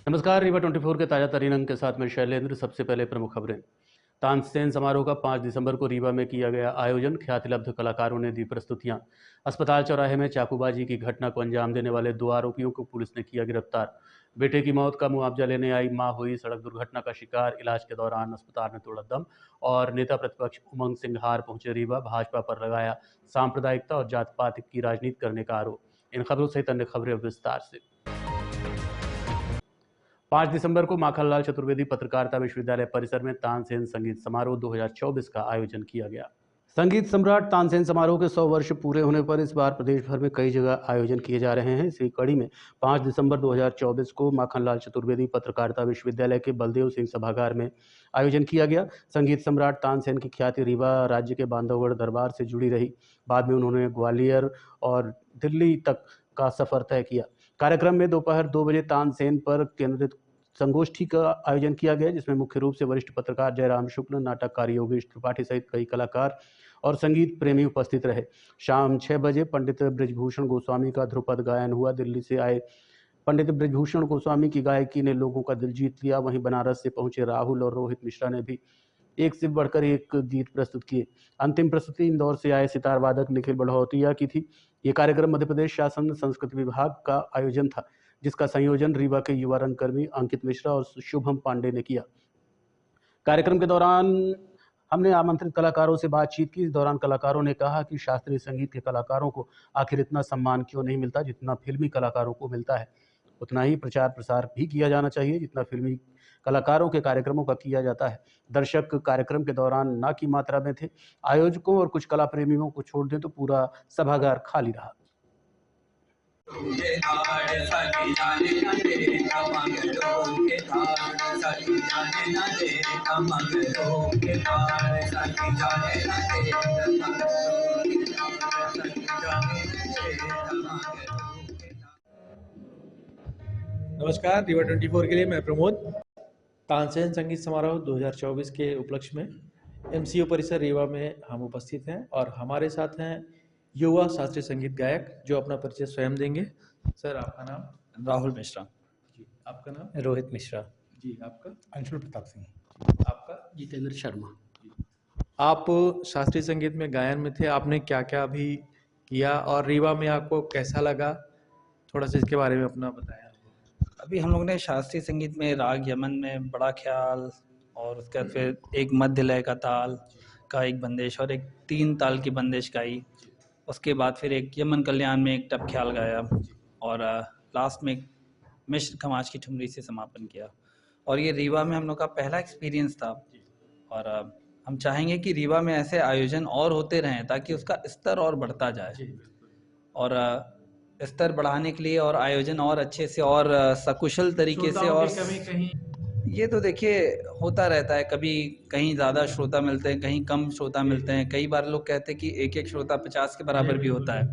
नमस्कार। रीवा 24 के ताजा तरीन अंक के साथ में शैलेंद्र। सबसे पहले प्रमुख खबरें। तानसेन समारोह का 5 दिसंबर को रीवा में किया गया आयोजन। ख्यातिलब्ध कलाकारों ने दी प्रस्तुतियां। अस्पताल चौराहे में चाकूबाजी की घटना को अंजाम देने वाले 2 आरोपियों को पुलिस ने किया गिरफ्तार। बेटे की मौत का मुआवजा लेने आई मां हुई सड़क दुर्घटना का शिकार। इलाज के दौरान अस्पताल में तोड़ा दम। और नेता प्रतिपक्ष उमंग सिंघार पहुंचे रीवा। भाजपा पर लगाया सांप्रदायिकता और जात पात की राजनीति करने का आरोप। इन खबरों सहित अन्य खबरें विस्तार से। 5 दिसंबर को माखनलाल चतुर्वेदी पत्रकारिता विश्वविद्यालय परिसर में तानसेन संगीत समारोह 2024 का आयोजन किया गया। संगीत सम्राट तानसेन समारोह के 100 वर्ष पूरे होने पर इस बार प्रदेश भर में कई जगह आयोजन किए जा रहे हैं। इसी कड़ी में 5 दिसंबर 2024 को माखनलाल चतुर्वेदी पत्रकारिता विश्वविद्यालय के बलदेव सिंह सभागार में आयोजन किया गया। संगीत सम्राट तानसेन की ख्याति रीवा राज्य के बांधवगढ़ दरबार से जुड़ी रही। बाद में उन्होंने ग्वालियर और दिल्ली तक का सफर तय किया। कार्यक्रम में दोपहर 2 बजे तानसेन पर केंद्रित संगोष्ठी का आयोजन किया गया, जिसमें मुख्य रूप से वरिष्ठ पत्रकार जयराम शुक्ल, नाटककार योगेश त्रिपाठी सहित कई कलाकार और संगीत प्रेमी उपस्थित रहे। शाम 6 बजे पंडित बृजभूषण गोस्वामी का ध्रुपद गायन हुआ। दिल्ली से आए पंडित बृजभूषण गोस्वामी की गायकी ने लोगों का दिल जीत लिया। वहीं बनारस से पहुंचे राहुल और रोहित मिश्रा ने भी एक से बढ़कर एक गीत प्रस्तुत किए। अंतिम प्रस्तुति इंदौर से आए सितार वादक निखिल बढ़ौतिया की थी। ये कार्यक्रम मध्य प्रदेश शासन संस्कृति विभाग का आयोजन था, जिसका संयोजन रीवा के युवा रंगकर्मी अंकित मिश्रा और शुभम पांडे ने किया। कार्यक्रम के दौरान हमने आमंत्रित कलाकारों से बातचीत की। इस दौरान कलाकारों ने कहा कि शास्त्रीय संगीत के कलाकारों को आखिर इतना सम्मान क्यों नहीं मिलता जितना फिल्मी कलाकारों को मिलता है। उतना ही प्रचार प्रसार भी किया जाना चाहिए जितना फिल्मी कलाकारों के कार्यक्रमों का किया जाता है। दर्शक कार्यक्रम के दौरान ना की मात्रा में थे। आयोजकों और कुछ कला प्रेमियों को छोड़ दें तो पूरा सभागार खाली रहा। नमस्कार, रीवा 24 के लिए मैं प्रमोद। तानसेन संगीत समारोह 2024 के उपलक्ष्य में एमसीओ परिसर रीवा में हम उपस्थित हैं और हमारे साथ हैं युवा शास्त्रीय संगीत गायक जो अपना परिचय स्वयं देंगे। सर, आपका नाम? राहुल मिश्रा। जी, आपका नाम? रोहित मिश्रा। जी, आपका? अंशुल प्रताप सिंह। आपका? जितेंद्र शर्मा। आप शास्त्रीय संगीत में गायन में थे, आपने क्या क्या अभी किया और रीवा में आपको कैसा लगा, थोड़ा सा इसके बारे में अपना बताया। अभी हम लोग ने शास्त्रीय संगीत में राग यमन में बड़ा ख्याल और उसके बाद फिर एक मध्य लय का ताल का एक बंदिश और एक 3 ताल की बंदिश गाई। उसके बाद फिर एक यमन कल्याण में एक टप ख्याल गाया और लास्ट में मिश्र खमाज की ठुमरी से समापन किया। और ये रीवा में हम लोग का पहला एक्सपीरियंस था और हम चाहेंगे कि रीवा में ऐसे आयोजन और होते रहें ताकि उसका स्तर और बढ़ता जाए। और स्तर बढ़ाने के लिए और आयोजन और अच्छे से और सकुशल तरीके से और कहीं ये तो देखिए होता रहता है, कभी कहीं ज़्यादा श्रोता मिलते हैं, कहीं कम श्रोता मिलते हैं। कई बार लोग कहते हैं कि एक श्रोता 50 के बराबर भी होता है,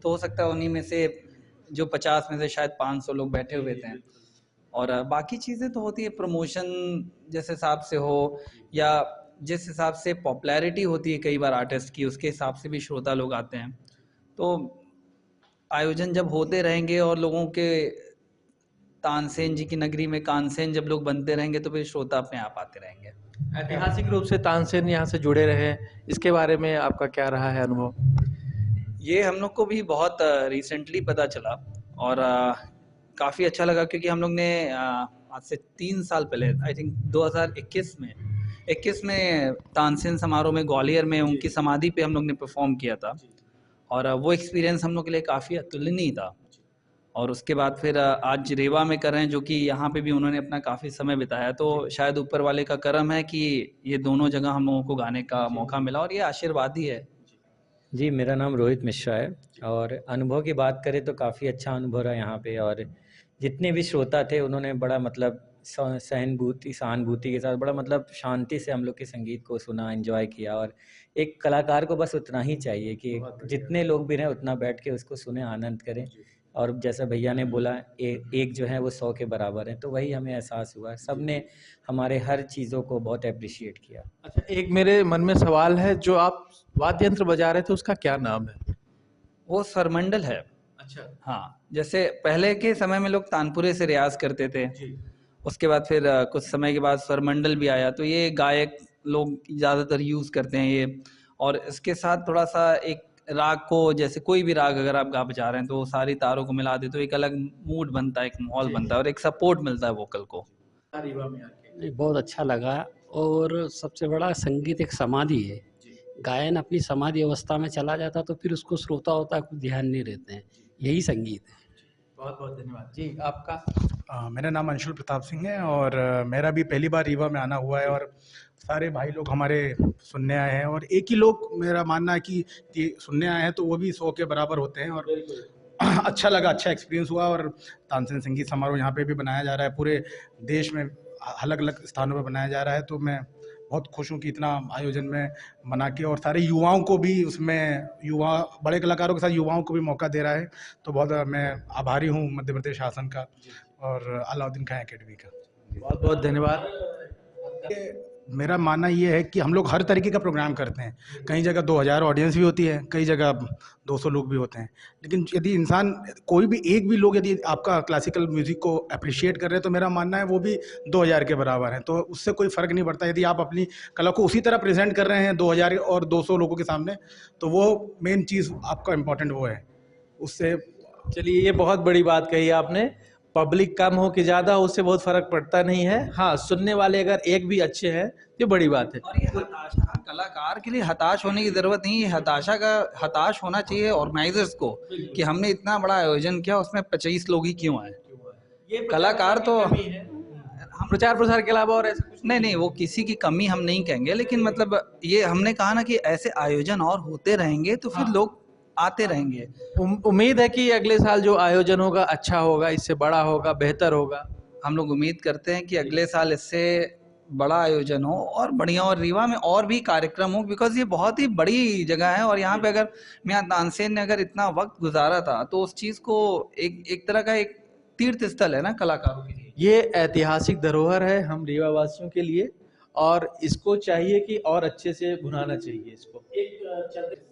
तो हो सकता है उन्हीं में से जो 50 में से शायद 500 लोग बैठे हुए थे। और बाकी चीज़ें तो होती है, प्रमोशन जिस हिसाब से हो या जिस हिसाब से पॉपुलैरिटी होती है कई बार आर्टिस्ट की, उसके हिसाब से भी श्रोता लोग आते हैं। तो आयोजन जब होते रहेंगे और लोगों के तानसेन जी की नगरी में कानसेन जब लोग बनते रहेंगे तो फिर श्रोता अपने आप आते रहेंगे। ऐतिहासिक रूप से तानसेन यहाँ से जुड़े रहे, इसके बारे में आपका क्या रहा है अनुभव? ये हम लोग को भी बहुत रिसेंटली पता चला और काफ़ी अच्छा लगा क्योंकि हम लोग ने आज से 3 साल पहले आई थिंक 2021 में तानसेन समारोह में ग्वालियर में उनकी समाधि पे हम लोग ने परफॉर्म किया था और वो एक्सपीरियंस हम लोग के लिए काफ़ी अतुलनीय था। और उसके बाद फिर आज रीवा में कर रहे हैं जो कि यहाँ पे भी उन्होंने अपना काफ़ी समय बिताया, तो शायद ऊपर वाले का करम है कि ये दोनों जगह हम लोगों को गाने का मौका मिला और ये आशीर्वाद ही है। जी, मेरा नाम रोहित मिश्रा है और अनुभव की बात करें तो काफ़ी अच्छा अनुभव रहा यहाँ पे। और जितने भी श्रोता थे उन्होंने बड़ा मतलब सहानुभूति के साथ बड़ा मतलब शांति से हम लोग के संगीत को सुना, एंजॉय किया। और एक कलाकार को बस उतना ही चाहिए कि जितने लोग भी रहें उतना बैठ के उसको सुने, आनंद करें। और जैसा भैया ने बोला एक जो है वो 100 के बराबर है, तो वही हमें एहसास हुआ। सब ने हमारे हर चीज़ों को बहुत अप्रिशिएट किया। अच्छा, एक मेरे मन में सवाल है, जो आप वाद्य यंत्र बजा रहे थे उसका क्या नाम है? वो स्वरमंडल है। अच्छा। हाँ, जैसे पहले के समय में लोग तानपुरे से रियाज करते थे उसके बाद फिर कुछ समय के बाद स्वरमंडल भी आया, तो ये गायक लोग ज़्यादातर यूज़ करते हैं ये। और इसके साथ थोड़ा सा एक राग को, जैसे कोई भी राग अगर आप गा बजा रहे हैं तो सारी तारों को मिला दे तो एक अलग मूड बनता है, एक माहौल बनता है और एक सपोर्ट मिलता है वोकल को। रीवा में आके नहीं, बहुत अच्छा लगा। और सबसे बड़ा, संगीत एक समाधि है। गायन अपनी समाधि अवस्था में चला जाता तो फिर उसको श्रोता होता कुछ ध्यान नहीं रहते हैं, यही संगीत है। बहुत बहुत धन्यवाद जी। आपका? मेरा नाम अंशुल प्रताप सिंह है और मेरा भी पहली बार रीवा में आना हुआ है और सारे भाई लोग हमारे सुनने आए हैं और एक ही लोग, मेरा मानना है कि सुनने आए हैं तो वो भी 100 के बराबर होते हैं और अच्छा लगा, अच्छा एक्सपीरियंस हुआ। और तानसेन संगीत समारोह यहाँ पे भी बनाया जा रहा है, पूरे देश में अलग अलग स्थानों पे बनाया जा रहा है, तो मैं बहुत खुश हूँ कि इतना आयोजन में बना के और सारे युवाओं को भी उसमें, युवा बड़े कलाकारों के साथ युवाओं को भी मौका दे रहा है, तो बहुत मैं आभारी हूँ मध्य प्रदेश शासन का और अलाउद्दीन खां एकेडमी का। बहुत बहुत धन्यवाद। मेरा मानना ये है कि हम लोग हर तरीके का प्रोग्राम करते हैं, कई जगह 2000 ऑडियंस भी होती है, कई जगह 200 लोग भी होते हैं, लेकिन यदि इंसान, कोई भी एक भी लोग यदि आपका क्लासिकल म्यूज़िक को अप्रिशिएट कर रहे हैं तो मेरा मानना है वो भी 2000 के बराबर है, तो उससे कोई फ़र्क नहीं पड़ता। यदि आप अपनी कला को उसी तरह प्रेजेंट कर रहे हैं 2000 और 200 लोगों के सामने, तो वो मेन चीज़ आपका इम्पोर्टेंट वो है। उससे चलिए, ये बहुत बड़ी बात कही आपने। पब्लिक कम हो कि ज़्यादा हो उससे बहुत फर्क पड़ता नहीं है। हाँ, सुनने वाले अगर एक भी अच्छे हैं ये बड़ी बात है। और ये हताशा, कलाकार के लिए हताश होने की जरूरत नहीं है। हताश होना चाहिए ऑर्गेनाइजर्स को कि हमने इतना बड़ा आयोजन किया, उसमें 25 लोग ही क्यों आए। ये कलाकार तो हम प्रचार प्रसार के अलावा और ऐसा कुछ नहीं, वो किसी की कमी हम नहीं कहेंगे, लेकिन मतलब ये हमने कहा ना कि ऐसे आयोजन और होते रहेंगे तो फिर लोग आते रहेंगे। उम्मीद है कि अगले साल जो आयोजन होगा अच्छा होगा, इससे बड़ा होगा, बेहतर होगा। हम लोग उम्मीद करते हैं कि अगले साल इससे बड़ा आयोजन हो और बढ़िया, और रीवा में और भी कार्यक्रम हो, बिकॉज ये बहुत ही बड़ी जगह है और यहाँ पे अगर मियां तानसेन ने अगर इतना वक्त गुजारा था तो उस चीज़ को एक तरह का एक तीर्थ स्थल है ना कलाकारों के लिए। ये ऐतिहासिक धरोहर है हम रीवा वासियों के लिए और इसको चाहिए कि और अच्छे से भुनाना चाहिए इसको।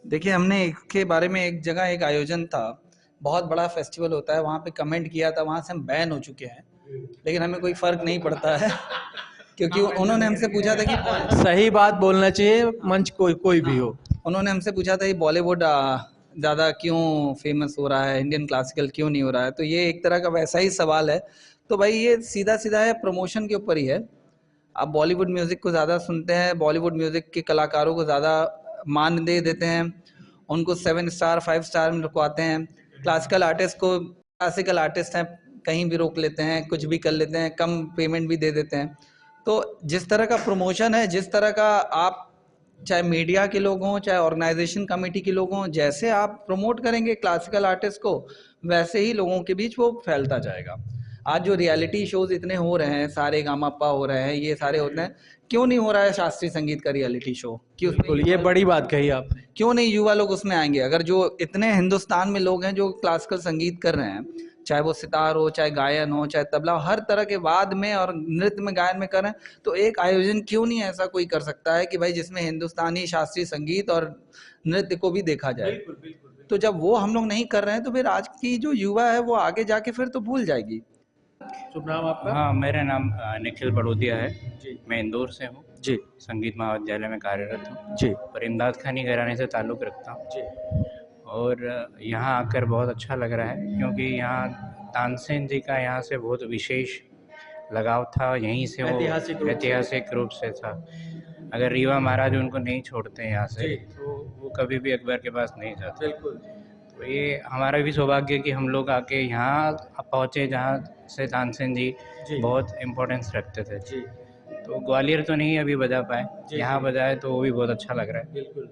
देखिए, हमने इसके बारे में एक जगह एक आयोजन था, बहुत बड़ा फेस्टिवल होता है, वहाँ पे कमेंट किया था, वहाँ से हम बैन हो चुके हैं, लेकिन हमें कोई फर्क नहीं पड़ता है क्योंकि उन्होंने हमसे पूछा था कि सही बात बोलना चाहिए, मंच कोई भी हो। उन्होंने हमसे पूछा था कि बॉलीवुड ज़्यादा क्यों फेमस हो रहा है, इंडियन क्लासिकल क्यों नहीं हो रहा है, तो ये एक तरह का वैसा ही सवाल है। तो भाई ये सीधा सीधा है, प्रमोशन के ऊपर ही है। आप बॉलीवुड म्यूज़िक को ज़्यादा सुनते हैं, बॉलीवुड म्यूज़िक के कलाकारों को ज़्यादा मान दे देते हैं, उनको 7 स्टार 5 स्टार में रुकवाते हैं। क्लासिकल आर्टिस्ट को, क्लासिकल आर्टिस्ट हैं, कहीं भी रोक लेते हैं, कुछ भी कर लेते हैं, कम पेमेंट भी दे देते हैं। तो जिस तरह का प्रमोशन है, जिस तरह का आप, चाहे मीडिया के लोग हों, चाहे ऑर्गेनाइजेशन कमेटी के लोग हों, जैसे आप प्रमोट करेंगे क्लासिकल आर्टिस्ट को, वैसे ही लोगों के बीच वो फैलता जाएगा। आज जो रियलिटी शोज इतने हो रहे हैं, सारे गामापा हो रहे हैं, ये सारे होते हैं, क्यों नहीं हो रहा है शास्त्रीय संगीत का रियलिटी शो? क्यों? बिल्कुल, ये बड़ी बात कही आपने। क्यों नहीं युवा लोग उसमें आएंगे? अगर जो इतने हिंदुस्तान में लोग हैं जो क्लासिकल संगीत कर रहे हैं, चाहे वो सितार हो, चाहे गायन हो, चाहे तबला हो, हर तरह के वाद्य में और नृत्य में, गायन में कर रहे हैं, तो एक आयोजन क्यों नहीं ऐसा कोई कर सकता है कि भाई जिसमें हिंदुस्तानी शास्त्रीय संगीत और नृत्य को भी देखा जाए। तो जब वो हम लोग नहीं कर रहे हैं तो फिर आज की जो युवा है वो आगे जाके फिर तो भूल जाएगी। शुभ नाम आपका? हाँ, मेरा नाम निखिल बड़ोदिया है जी मैं इंदौर से हूँ जी संगीत महाविद्यालय में कार्यरत हूँ जी और इमदाद खानी घराने से ताल्लुक़ रखता हूँ जी। और यहाँ आकर बहुत अच्छा लग रहा है क्योंकि यहाँ तानसेन जी का यहाँ से बहुत विशेष लगाव था, यहीं से वो ऐतिहासिक रूप से था। अगर रीवा महाराज उनको नहीं छोड़ते यहाँ से तो वो कभी भी अकबर के पास नहीं जाते। बिल्कुल। तो ये हमारा भी सौभाग्य कि हम लोग आके यहाँ पहुँचे जहाँ से तानसेन जी बहुत इम्पोर्टेंस रखते थे। जी तो ग्वालियर तो नहीं अभी बजा पाए, जी, यहाँ जी। बजाए तो वो भी बहुत अच्छा लग रहा है। बिल्कुल।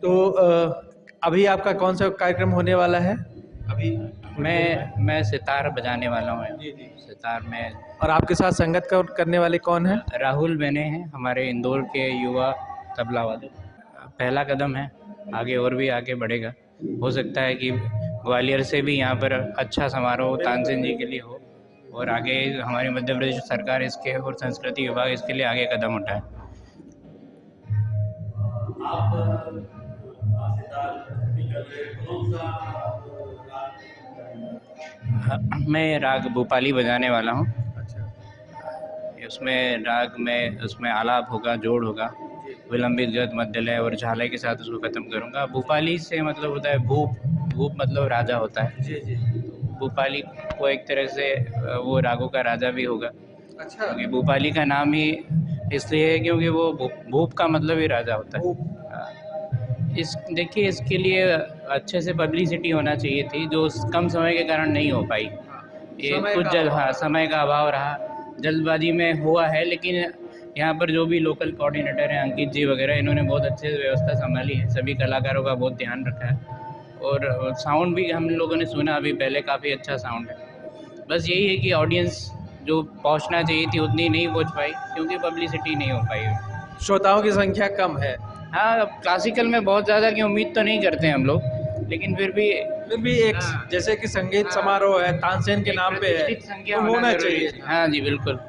तो अभी आपका कौन सा कार्यक्रम होने वाला है? अभी मैं सितार बजाने वाला हूँ। जी जी। सितार में और आपके साथ संगत करने वाले कौन हैं? राहुल बने हैं, हमारे इंदौर के युवा तबला वाले। पहला कदम है, आगे और भी आगे बढ़ेगा। हो सकता है कि ग्वालियर से भी यहाँ पर अच्छा समारोह तानसेन जी के लिए हो और आगे हमारी मध्य प्रदेश सरकार इसके और संस्कृति विभाग इसके लिए आगे कदम उठाए। मैं राग भोपाली बजाने वाला हूँ। उसमें राग में उसमें आलाप होगा, जोड़ होगा, विलंबित गत मध्य लय और झालय के साथ उसको ख़त्म करूँगा। भूपाली से मतलब होता है भूप, भूप मतलब राजा होता है। जी जी। भूपाली को एक तरह से वो रागों का राजा भी होगा, अच्छा। क्योंकि भूपाली का नाम ही इसलिए है क्योंकि वो भूप का मतलब ही राजा होता है। भूप। इस देखिए इसके लिए अच्छे से पब्लिसिटी होना चाहिए थी, जो कम समय के कारण नहीं हो पाई। ये समय कुछ का अभाव। हाँ, समय का अभाव रहा, जल्दबाजी में हुआ है। लेकिन यहाँ पर जो भी लोकल कोऑर्डिनेटर हैं अंकित जी वगैरह, इन्होंने बहुत अच्छे से व्यवस्था संभाली है, सभी कलाकारों का बहुत ध्यान रखा है और साउंड भी हम लोगों ने सुना अभी पहले, काफ़ी अच्छा साउंड है। बस यही है कि ऑडियंस जो पहुँचना चाहिए थी उतनी नहीं पहुँच पाई क्योंकि पब्लिसिटी नहीं हो पाई। श्रोताओं की संख्या कम है। हाँ, क्लासिकल में बहुत ज़्यादा की उम्मीद तो नहीं करते हैं हम लोग, लेकिन फिर भी एक जैसे कि संगीत समारोह है, तानसेन के नाम पे है, प्रतिष्ठित संख्या तो होना होना जरूरी चाहिए। है। हाँ जी, बिल्कुल।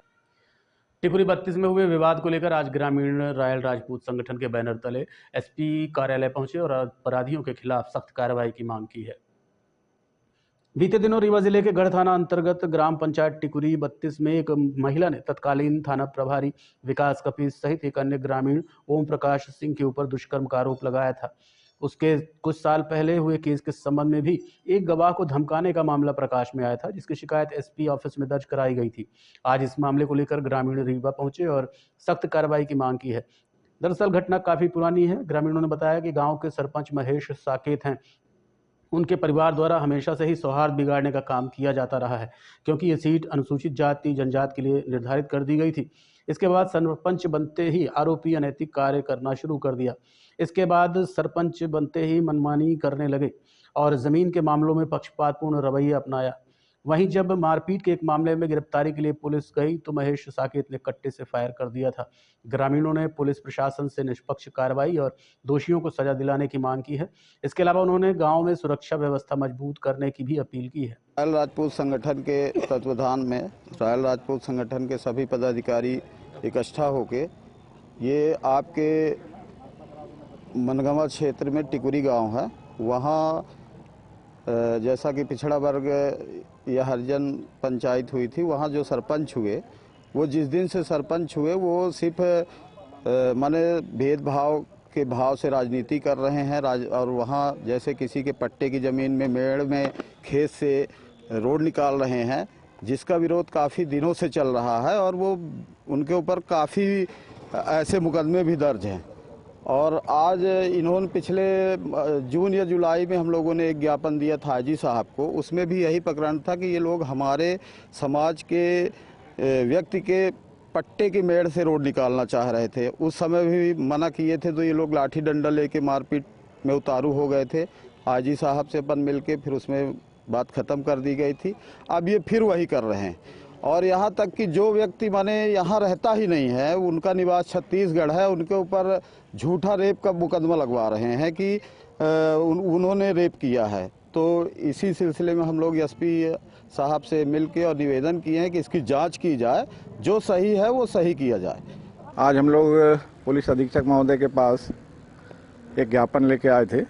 टिकुरी 32 में हुए विवाद को लेकर आज ग्रामीण रायल राजपूत संगठन के बैनर तले एसपी कार्यालय पहुंचे और अपराधियों के खिलाफ सख्त कार्रवाई की मांग की है। बीते दिनों रीवा जिले के गढ़ थाना अंतर्गत ग्राम पंचायत टिकुरी 32 में एक महिला ने तत्कालीन थाना प्रभारी विकास कपीस सहित एक अन्य ग्रामीण ओम प्रकाश सिंह के ऊपर दुष्कर्म का आरोप लगाया था। उसके कुछ साल पहले हुए केस के संबंध में भी एक गवाह को धमकाने का मामला प्रकाश में आया था, जिसकी शिकायत एसपी ऑफिस में दर्ज कराई गई थी। आज इस मामले को लेकर ग्रामीण रीवा पहुंचे और सख्त कार्रवाई की मांग की है। दरअसल घटना काफी पुरानी है। ग्रामीणों ने बताया कि गांव के सरपंच महेश साकेत हैं, उनके परिवार द्वारा हमेशा से ही सौहार्द बिगाड़ने का काम किया जाता रहा है, क्योंकि ये सीट अनुसूचित जाति जनजाति के लिए निर्धारित कर दी गई थी। इसके बाद सरपंच बनते ही आरोपी अनैतिक कार्य करना शुरू कर दिया। इसके बाद सरपंच बनते ही मनमानी करने लगे और जमीन के मामलों में पक्षपातपूर्ण रवैया अपनाया। वहीं जब मारपीट के एक मामले में गिरफ्तारी के लिए पुलिस गई तो महेश साकेत ने कट्टे से फायर कर दिया था। ग्रामीणों ने पुलिस प्रशासन से निष्पक्ष कार्रवाई और दोषियों को सजा दिलाने की मांग की है। इसके अलावा उन्होंने गांव में सुरक्षा व्यवस्था मजबूत करने की भी अपील की है। रायल राजपूत संगठन के तत्वाधान में रायल राजपूत संगठन के सभी पदाधिकारी इकट्ठा होके ये आपके मनगवा क्षेत्र में टिकुरी गांव है, वहाँ जैसा कि पिछड़ा वर्ग या हरिजन पंचायत हुई थी, वहाँ जो सरपंच हुए वो जिस दिन से सरपंच हुए वो सिर्फ माने भेदभाव के भाव से राजनीति कर रहे हैं। और वहाँ जैसे किसी के पट्टे की ज़मीन में मेड़ में खेत से रोड निकाल रहे हैं, जिसका विरोध काफ़ी दिनों से चल रहा है और वो उनके ऊपर काफ़ी ऐसे मुकदमे भी दर्ज हैं। और आज इन्होंने पिछले जून या जुलाई में हम लोगों ने एक ज्ञापन दिया था हाजी साहब को, उसमें भी यही प्रकरण था कि ये लोग हमारे समाज के व्यक्ति के पट्टे की मेड़ से रोड निकालना चाह रहे थे। उस समय भी मना किए थे तो ये लोग लाठी डंडा लेके मारपीट में उतारू हो गए थे। हाजी साहब से अपन मिल के फिर उसमें बात ख़त्म कर दी गई थी। अब ये फिर वही कर रहे हैं और यहाँ तक कि जो व्यक्ति माने यहाँ रहता ही नहीं है, उनका निवास छत्तीसगढ़ है, उनके ऊपर झूठा रेप का मुकदमा लगवा रहे हैं कि उन्होंने रेप किया है। तो इसी सिलसिले में हम लोग एसपी साहब से मिलके और निवेदन किए हैं कि इसकी जांच की जाए, जो सही है वो सही किया जाए। आज हम लोग पुलिस अधीक्षक महोदय के पास एक ज्ञापन लेके आए थे,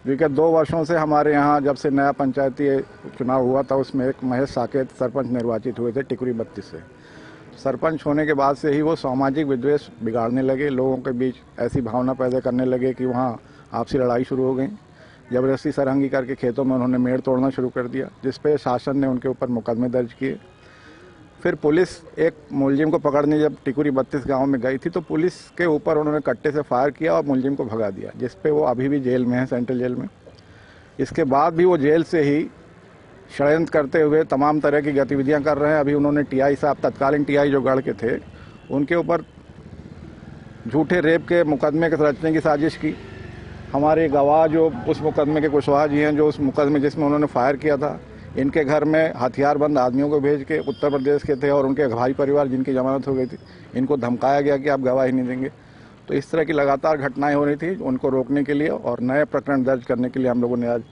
क्योंकि 2 वर्षों से हमारे यहाँ जब से नया पंचायती चुनाव हुआ था उसमें एक महेश साकेत सरपंच निर्वाचित हुए थे टिकुरी 32 से। सरपंच होने के बाद से ही वो सामाजिक विद्वेष बिगाड़ने लगे, लोगों के बीच ऐसी भावना पैदा करने लगे कि वहाँ आपसी लड़ाई शुरू हो गई। जबरदस्ती सरहंगी करके खेतों में उन्होंने मेड़ तोड़ना शुरू कर दिया, जिस पे शासन ने उनके ऊपर मुकदमे दर्ज किए। फिर पुलिस एक मुलजिम को पकड़ने जब टिकुरी 32 गांव में गई थी तो पुलिस के ऊपर उन्होंने कट्टे से फायर किया और मुलजिम को भगा दिया, जिस पे वो अभी भी जेल में है, सेंट्रल जेल में। इसके बाद भी वो जेल से ही षड्यंत्र करते हुए तमाम तरह की गतिविधियां कर रहे हैं। अभी उन्होंने टीआई साहब, तत्कालीन टीआई जो गढ़ के थे, उनके ऊपर झूठे रेप के मुकदमे के रचने की साजिश की। हमारे गवाह जो उस मुकदमे के कुशवाहा जी हैं, जो उस मुकदमे जिसमें उन्होंने फायर किया था, इनके घर में हथियारबंद आदमियों को भेज के उत्तर प्रदेश के थे और उनके भाई परिवार जिनकी जमानत हो गई थी, इनको धमकाया गया कि आप गवाही नहीं देंगे। तो इस तरह की लगातार घटनाएं हो रही थी। उनको रोकने के लिए और नए प्रकरण दर्ज करने के लिए हम लोगों ने आज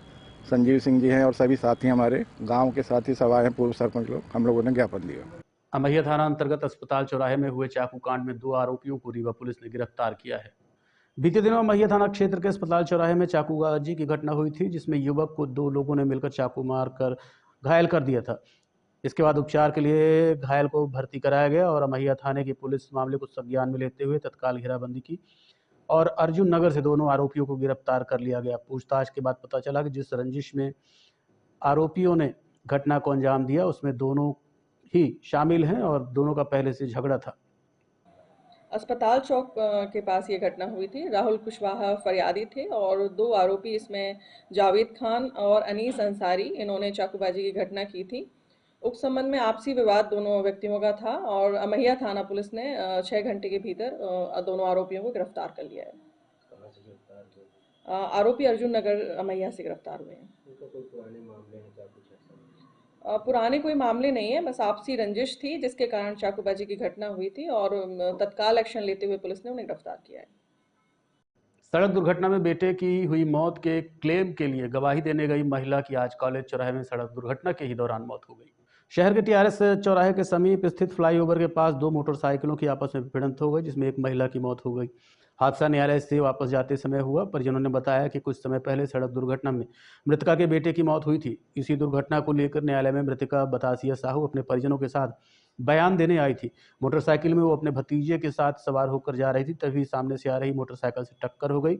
संजीव सिंह जी हैं और सभी साथी हमारे गांव के साथी सब आए हैं, पूर्व सरपंच लोग, हम लोगों ने ज्ञापन दिया। अमैया थाना अंतर्गत अस्पताल चौराहे में हुए चाकू कांड में 2 आरोपियों को रीवा पुलिस ने गिरफ्तार किया है। बीते दिनों अमैया थाना क्षेत्र के अस्पताल चौराहे में चाकूबाजी की घटना हुई थी, जिसमें युवक को 2 लोगों ने मिलकर चाकू मारकर घायल कर दिया था। इसके बाद उपचार के लिए घायल को भर्ती कराया गया और अमैया थाने की पुलिस मामले को संज्ञान में लेते हुए तत्काल घेराबंदी की और अर्जुन नगर से दोनों आरोपियों को गिरफ्तार कर लिया गया। पूछताछ के बाद पता चला कि जिस रंजिश में आरोपियों ने घटना को अंजाम दिया उसमें दोनों ही शामिल हैं और दोनों का पहले से झगड़ा था। अस्पताल चौक के पास ये घटना हुई थी। राहुल कुशवाहा फरियादी थे और दो आरोपी इसमें जावेद खान और अनीस अंसारी, इन्होंने चाकूबाजी की घटना की थी। उक्त संबंध में आपसी विवाद दोनों व्यक्तियों का था और अमैया थाना पुलिस ने 6 घंटे के भीतर दोनों आरोपियों को गिरफ्तार कर लिया है। आरोपी अर्जुन नगर अमैया से गिरफ्तार हुए हैं। पुराने कोई मामले नहीं है, बस आपसी रंजिश थी जिसके कारण चाकूबाजी की घटना हुई थी और तत्काल एक्शन लेते हुए पुलिस ने उन्हें गिरफ्तार किया है। सड़क दुर्घटना में बेटे की हुई मौत के क्लेम के लिए गवाही देने गई महिला की आज कॉलेज चौराहे में सड़क दुर्घटना के ही दौरान मौत हो गई। शहर के टीआरएस चौराहे के समीप स्थित फ्लाईओवर के पास दो मोटरसाइकिलों की आपस में भिड़ंत हो गई जिसमें एक महिला की मौत हो गई। हादसा न्यायालय से वापस जाते समय हुआ। परिजनों ने बताया कि कुछ समय पहले सड़क दुर्घटना में मृतका के बेटे की मौत हुई थी। इसी दुर्घटना को लेकर न्यायालय में मृतका बतासिया साहू अपने परिजनों के साथ बयान देने आई थी। मोटरसाइकिल में वो अपने भतीजे के साथ सवार होकर जा रही थी, तभी सामने से आ रही मोटरसाइकिल से टक्कर हो गई।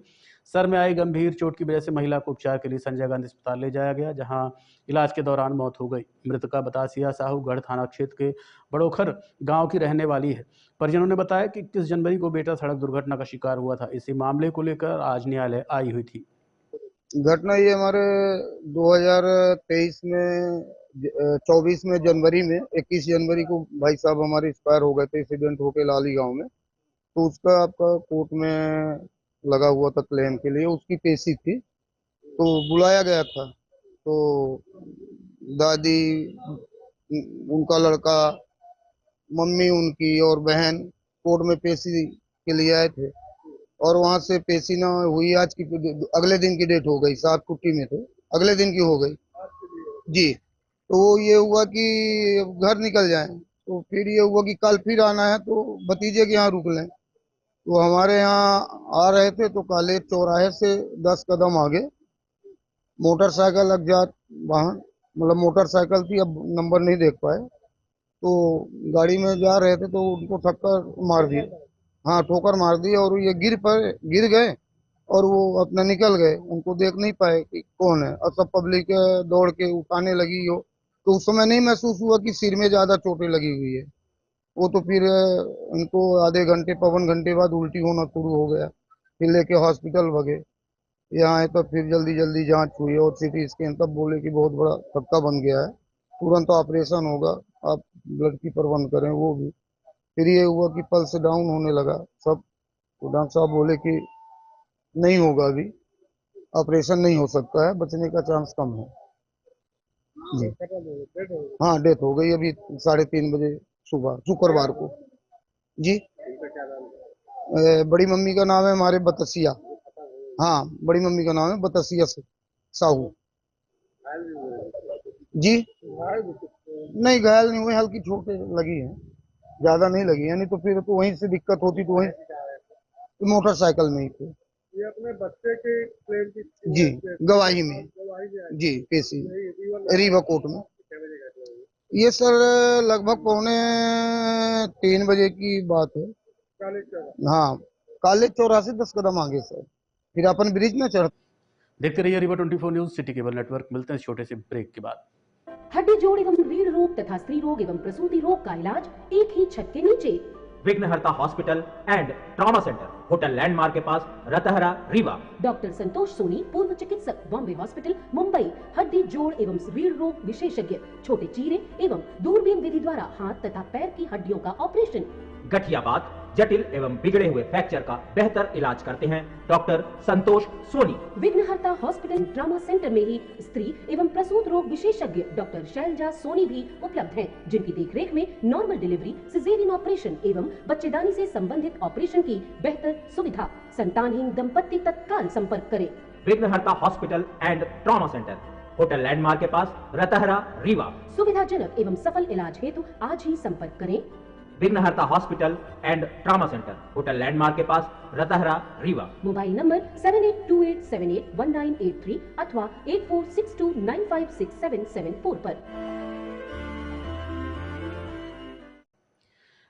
सर में आई गंभीर चोट की वजह से महिला को उपचार के लिए संजय गांधी अस्पताल ले जाया गया, जहां इलाज के दौरान मौत हो गई। मृतका बतासिया साहू गढ़ थाना क्षेत्र के बड़ोखर गांव की रहने वाली है। परिजनों ने बताया कि 21 जनवरी को बेटा सड़क दुर्घटना का शिकार हुआ था। इसी मामले को लेकर आज न्यायालय आई हुई थी। घटना ये हमारे 2023 में 24 में जनवरी में 21 जनवरी को भाई साहब हमारे एक्सपायर हो गए थे एक्सीडेंट होके लाली गांव में। तो उसका आपका कोर्ट में लगा हुआ था क्लेम के लिए, उसकी पेशी थी तो बुलाया गया था। तो दादी, उनका लड़का, मम्मी उनकी और बहन कोर्ट में पेशी के लिए आए थे और वहां से पेशी ना हुई। आज की अगले दिन की डेट हो गई, 7 छुट्टी में थे, अगले दिन की हो गई जी। तो ये हुआ कि घर निकल जाए, तो फिर ये हुआ कि कल फिर आना है तो भतीजे के यहाँ रुक लें। तो हमारे यहाँ आ रहे थे तो कॉलेज चौराहे से 10 कदम आगे मोटरसाइकिल अज्ञात वाहन, मतलब मोटरसाइकिल थी, अब नंबर नहीं देख पाए, तो गाड़ी में जा रहे थे तो उनको ठक्कर मार दी। हाँ, ठोकर मार दी और ये गिर गए और वो अपना निकल गए। उनको देख नहीं पाए कि कौन है और सब पब्लिक दौड़ के उठाने लगी हो। तो उस समय नहीं महसूस हुआ कि सिर में ज्यादा चोटें लगी हुई है। वो तो फिर उनको आधे घंटे पौन घंटे बाद उल्टी होना शुरू हो गया, फिर लेके हॉस्पिटल भगे। यहाँ आए तो फिर जल्दी जल्दी जांच हुई और सिटी स्कैन, तब बोले कि बहुत बड़ा खतरा बन गया है, तुरंत ऑपरेशन होगा, आप ब्लड की प्रबंध करें। वो भी फिर ये हुआ कि पल्स डाउन होने लगा सब। तो डॉक्टर साहब बोले कि नहीं होगा, अभी ऑपरेशन नहीं हो सकता है, बचने का चांस कम है जी। हाँ, डेथ हो गई अभी 3:30 बजे सुबह शुक्रवार को जी। बड़ी मम्मी का नाम है हमारे बतासिया। हाँ, बड़ी मम्मी का नाम है बतासिया साहू जी। नहीं, घायल नहीं हुए, हल्की चोटें लगी है, ज्यादा नहीं लगी है। नहीं तो फिर तो वहीं से दिक्कत होती, तो वहीं मोटरसाइकिल में ही थे। ये अपने बच्चे के क्लेम की जी गवाही में जी पेशी रीवा कोर्ट में। ये सर लगभग 2:45 बजे की बात है। हाँ, कॉलेज चौराहे से 10 कदम आगे सर, फिर अपन ब्रिज में चढ़। देखते रहिए Rewa 24 news, city cable network. मिलते हैं छोटे से ब्रेक के बाद। हड्डी जोड़ एवं रीढ़ रोग तथा स्त्री रोग एवं प्रसूति रोग का इलाज एक ही छत के नीचे। विघ्नहर्ता hospital and trauma centre, hotel landmark के पास, रतहरा, रीवा। डॉक्टर संतोष सोनी, पूर्व चिकित्सक, बॉम्बे हॉस्पिटल, मुंबई। हड्डी जोड़ एवं रीढ़ रोग विशेषज्ञ, छोटे चीरे एवं दूरबीन विधि द्वारा हाथ तथा पैर की हड्डियों का ऑपरेशन। गठियाबात, जटिल एवं बिगड़े हुए फ्रैक्चर का बेहतर इलाज करते हैं डॉक्टर संतोष सोनी। विघ्नहर्ता हॉस्पिटल ट्रॉमा सेंटर में ही स्त्री एवं प्रसूत रोग विशेषज्ञ डॉक्टर शैलजा सोनी भी उपलब्ध हैं, जिनकी देखरेख में नॉर्मल डिलीवरी, सिजेरियन ऑपरेशन एवं बच्चेदानी से संबंधित ऑपरेशन की बेहतर सुविधा। संतानहीन दंपत्ति तत्काल संपर्क करें। विघ्नहर्ता hospital and trauma centre, hotel landmark के पास, रतहरा, रीवा। सुविधाजनक एवं सफल इलाज हेतु आज ही संपर्क करें। विघ्नहर्ता hospital and trauma centre, hotel landmark के पास, रतहरा, रीवा। मोबाइल नंबर 7828781983 अथवा 8462956774 पर।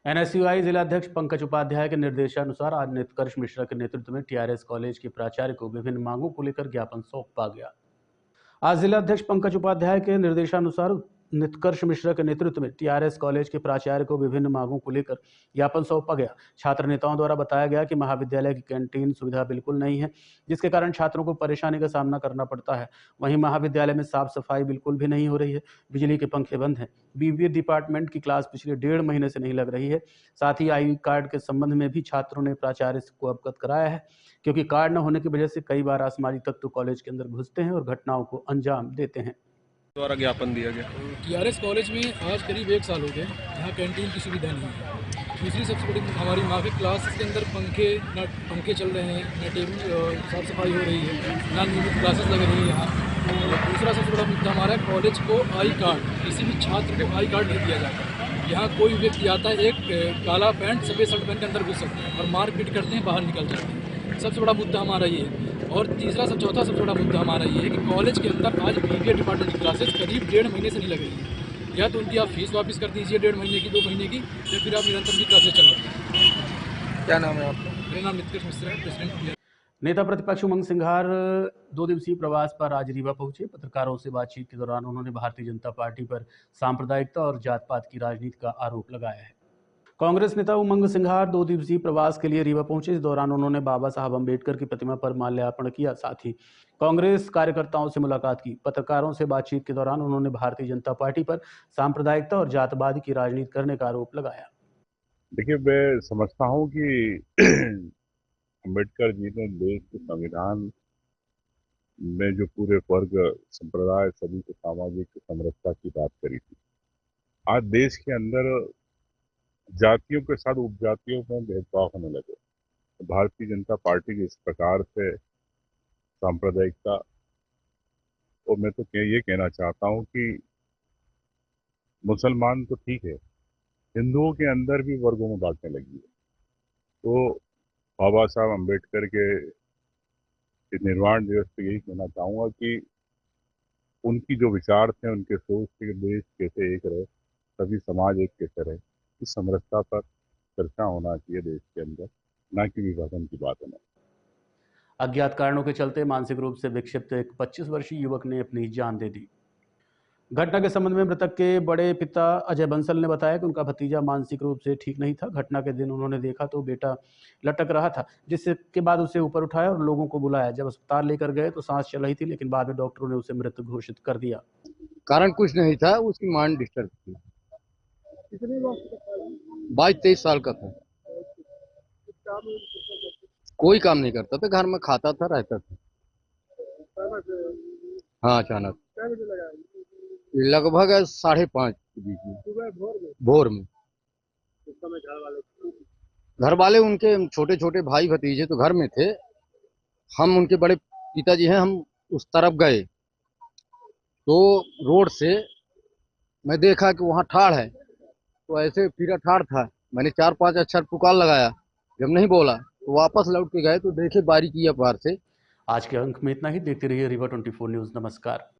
एनएसयूआई जिलाध्यक्ष पंकज उपाध्याय के निर्देशानुसार आज निष्कर्ष मिश्रा के नेतृत्व में टीआरएस कॉलेज के प्राचार्य को विभिन्न मांगों को लेकर ज्ञापन सौंपा गया। आज जिलाध्यक्ष पंकज उपाध्याय के निर्देशानुसार निष्कर्ष मिश्रा के नेतृत्व में टीआरएस कॉलेज के प्राचार्य को विभिन्न मांगों को लेकर ज्ञापन सौंपा गया। छात्र नेताओं द्वारा बताया गया कि महाविद्यालय की कैंटीन सुविधा बिल्कुल नहीं है, जिसके कारण छात्रों को परेशानी का सामना करना पड़ता है। वहीं महाविद्यालय में साफ सफाई बिल्कुल भी नहीं हो रही है, बिजली के पंखे बंद हैं, बीबीए डिपार्टमेंट की क्लास पिछले 1.5 महीने से नहीं लग रही है। साथ ही आई कार्ड के संबंध में भी छात्रों ने प्राचार्य को अवगत कराया है, क्योंकि कार्ड न होने की वजह से कई बार असामाजिक तत्व कॉलेज के अंदर घुसते हैं और घटनाओं को अंजाम देते हैं। द्वारा ज्ञापन दिया गया। टीआरएस कॉलेज में आज करीब 1 साल हो गए, यहाँ कैंटीन की सुविधा नहीं है। दूसरी सबसे बड़ी हमारी माँ के क्लास के अंदर पंखे चल रहे हैं, न टेबल साफ सफाई हो रही है, ना नियमित क्लासेस लग रही है यहाँ। और दूसरा सबसे बड़ा मुद्दा हमारा है, कॉलेज को आई कार्ड, किसी भी छात्र को आई कार्ड नहीं दिया जाता। यहाँ कोई व्यक्ति आता है, एक काला पैंट सफ़ेद शर्ट पहन के अंदर घुस सकते हैं और मारपीट करते हैं, बाहर निकल जाते हैं। सबसे बड़ा मुद्दा हमारा ये है। और चौथा सबसे बड़ा मुद्दा हमारा ये है कि कॉलेज के अंदर आज बीबीए डिपार्टमेंट की क्लासेस करीब 1.5 महीने से नहीं लग रही है। या तो उनकी आप फीस वापस कर दीजिए 1.5 महीने की, 2 महीने की, या फिर आप निरंतर की क्लासेस चल रही हैं। क्या नाम है आपका? मेरा नाम निष्कर्ष मिश्रा है, प्रेसिडेंट। नेता प्रतिपक्ष उमंग सिंघार 2 दिवसीय प्रवास पर आज रीवा पहुंचे। पत्रकारों से बातचीत के दौरान उन्होंने भारतीय जनता पार्टी पर सांप्रदायिकता और जात पात की राजनीति का आरोप लगाया है। कांग्रेस नेता उमंग सिंघार 2 दिवसीय प्रवास के लिए रीवा पहुंचे। इस दौरान उन्होंने बाबा साहब अम्बेडकर की प्रतिमा पर माल्यार्पण किया, साथ ही कांग्रेस कार्यकर्ताओं से मुलाकात की। पत्रकारों से बातचीत के दौरान उन्होंने भारतीय जनता पार्टी पर सांप्रदायिकता और जातवाद की राजनीति करने का आरोप लगाया। देखिए, मैं समझता हूँ कि अम्बेडकर जी ने देश के संविधान में जो पूरे वर्ग संप्रदाय सभी को सामाजिक समरसता की बात करी थी। आज देश के अंदर जातियों के साथ उपजातियों में भेदभाव होने लगे। तो भारतीय जनता पार्टी की इस प्रकार से सांप्रदायिकता, और मैं तो ये कहना चाहता हूँ कि मुसलमान तो ठीक है, हिंदुओं के अंदर भी वर्गों में बांटने लगी है। तो बाबा साहब अम्बेडकर के निर्वाण दिवस पर यही कहना चाहूँगा कि उनकी जो विचार थे, उनके सोच थे कि देश कैसे एक रहे, सभी समाज एक कैसे रहे, इस समरसता पर चर्चा होना चाहिए देश के अंदर, ना कि विभाजन की बात होना। अज्ञात कारणों के चलते मानसिक रूप से विक्षिप्त एक 25 वर्षीय युवक ने अपनी जान दे दी। घटना के संबंध में मृतक के बड़े पिता अजय बंसल ने बताया कि उनका भतीजा मानसिक रूप से ठीक नहीं था। घटना के दिन उन्होंने देखा तो बेटा लटक रहा था, जिसके बाद उसे ऊपर उठाया और लोगों को बुलाया। जब अस्पताल लेकर गए तो सांस चल रही थी, लेकिन बाद में डॉक्टरों ने उसे मृत घोषित कर दिया। कारण कुछ नहीं था, उसकी माइंड डिस्टर्ब थी। 22-23 साल का था। कोई काम नहीं करता था, घर में खाता था, रहता था। हाँ, अचानक लगभग 5:30 के बीच में, भोर में। घर वाले उनके छोटे छोटे भाई भतीजे तो घर में थे। हम उनके बड़े पिताजी हैं, हम उस तरफ गए तो रोड से मैं देखा कि वहाँ ठाड़ है, तो ऐसे फिर ठाड़ था। मैंने 4-5 अक्षर पुकार लगाया, जब नहीं बोला तो वापस लौट के गए तो देखे बारी किया पार से। आज के अंक में इतना ही। देखते रहिए रीवा 24 न्यूज़। नमस्कार।